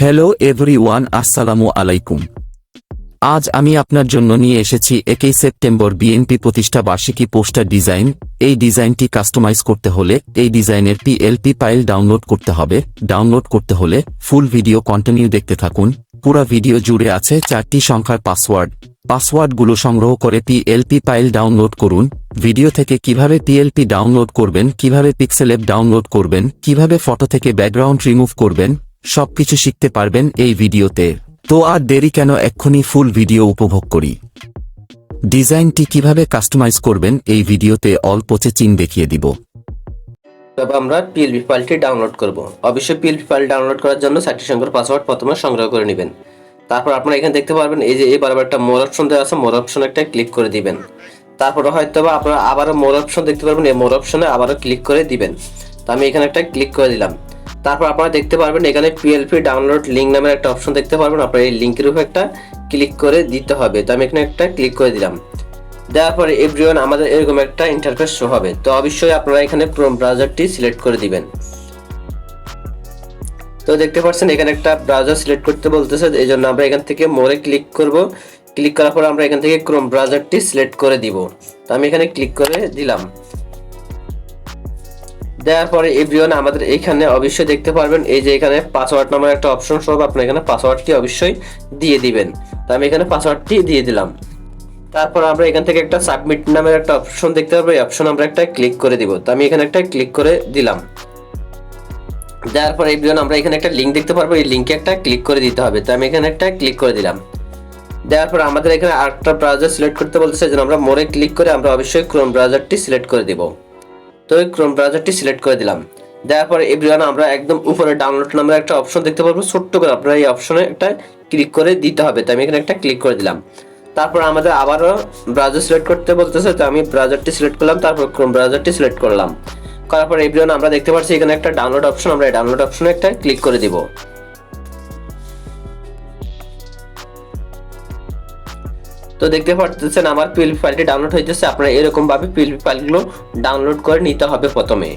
Hello everyone, আসসালামু আলাইকুম। আজ আমি আপনার জন্য নিয়ে এসেছি 21 সেপ্টেম্বর বিএনপি প্রতিষ্ঠা বার্ষিকী পোস্টার ডিজাইন। এই ডিজাইনটি কাস্টমাইজ করতে হলে এই ডিজাইনের পিএলপি ফাইল ডাউনলোড করতে হবে। ডাউনলোড করতে হলে ফুল ভিডিও কন্টিনিউ দেখতে থাকুন। পুরো ভিডিও জুড়ে আছে 4টি সংখ্যার পাসওয়ার্ড। পাসওয়ার্ডগুলো সংগ্রহ করে পিএলপি ফাইল ডাউনলোড করুন। ভিডিও থেকে কিভাবে পিএলপি ডাউনলোড করবেন, কিভাবে পিক্সেল অ্যাপ ডাউনলোড করবেন, কিভাবে ফটো থেকে ব্যাকগ্রাউন্ড রিমুভ করবেন, সবকিছু শিখতে পারবেন এই ভিডিওতে। তো আর দেরি কেন, এক্ষুনি ফুল ভিডিও উপভোগ করি। ডিজাইনটি কিভাবে কাস্টমাইজ করবেন এই ভিডিওতে অল্প চেচিং দেখিয়ে দিব। তবে আমরা পিএলপি ফাইলটি ডাউনলোড করব। অবশ্যই পিএলপি ফাইল ডাউনলোড করার জন্য 4টি সংখ্যার পাসওয়ার্ড প্রথমে সংগ্রহ করে নেবেন। তারপর আপনারা এখানে দেখতে পারবেন এই যে এবার একটা মোর অপশন দেওয়া আছে, মোর অপশন একটা ক্লিক করে দিবেন। তারপরে হয়তো বা আপনারা আবারও মোর অপশন দেখতে পারবেন, এই মোর অপশনে আবারও ক্লিক করে দিবেন। তো আমি এখানে একটা ক্লিক করে দিলাম। তারপর আপনারা দেখতে পারবেন এখানে পিএলপি ডাউনলোড লিঙ্ক নামের একটা অপশন দেখতে পারবেন। আপনারা এই লিঙ্কের উপর একটা ক্লিক করে দিতে হবে। তো আমি এখানে একটা ক্লিক করে দিলাম। দেওয়ার পরে এভরিওয়ান আমাদের এরকম একটা ইন্টারফেস শো হবে। তো অবশ্যই আপনারা এখানে ক্রোম ব্রাউজারটি সিলেক্ট করে দিবেন। তো দেখতে পাচ্ছেন এখানে একটা ব্রাউজার সিলেক্ট করতে বলতেছে, এই জন্য আমরা এখান থেকে মোরে ক্লিক করব। ক্লিক করার পর আমরা এখান থেকে ক্রোম ব্রাউজারটি সিলেক্ট করে দিব। তো আমি এখানে ক্লিক করে দিলাম। দেওয়ার পরে এভরিওয়ান আমাদের এখানে অবশ্যই দেখতে পারবেন এই যে এখানে পাসওয়ার্ড নামের একটা অপশন সহ আপনি এখানে পাসওয়ার্ডটি অবশ্যই দিয়ে দিবেন। তো আমি এখানে পাসওয়ার্ডটি দিয়ে দিলাম। তারপর আমরা এখান থেকে একটা সাবমিট নামের একটা অপশন দেখতে পারবো, এই অপশন আমরা একটা ক্লিক করে দিব। তো আমি এখানে একটা ক্লিক করে দিলাম। দেওয়ার পরে এভরিওয়ান আমরা এখানে একটা লিঙ্ক দেখতে পারবো, এই লিঙ্কে একটা ক্লিক করে দিতে হবে। তো আমি এখানে একটা ক্লিক করে দিলাম। দেওয়ার পর আমাদের এখানে আরেকটা ব্রাউজার সিলেক্ট করতে বলতেছে, যেন আমরা মোরে ক্লিক করে আমরা অবশ্যই ক্রোম ব্রাউজারটি সিলেক্ট করে দিব। তো এই ক্রোম ব্রাউজারটি সিলেক্ট করে দিলাম। দেওয়ার পরে এভরিওয়ান আমরা একদম উপরে ডাউনলোড নামের একটা অপশন দেখতে পারবো, ছোট্ট করে আপনারা এই অপশনে একটা ক্লিক করে দিতে হবে। তো আমি এখানে একটা ক্লিক করে দিলাম। তারপর আমাদের আবারও ব্রাউজার সিলেক্ট করতে বলতেছে, তো আমি ব্রাউজারটি সিলেক্ট করলাম, তারপর ক্রোম ব্রাউজারটি সিলেক্ট করলাম। করার পর এভরিওয়ান আমরা দেখতে পাচ্ছি এখানে একটা ডাউনলোড অপশন, আমরা এই ডাউনলোড অপশনে একটা ক্লিক করে দিব। তো দেখতে পাচ্ছেন আমার পিএলপি ফাইলটি ডাউনলোড হইতেছে। আপনারা এরকম ভাবে পিএলপি ফাইলগুলো ডাউনলোড করে নিতে হবে প্রথমে।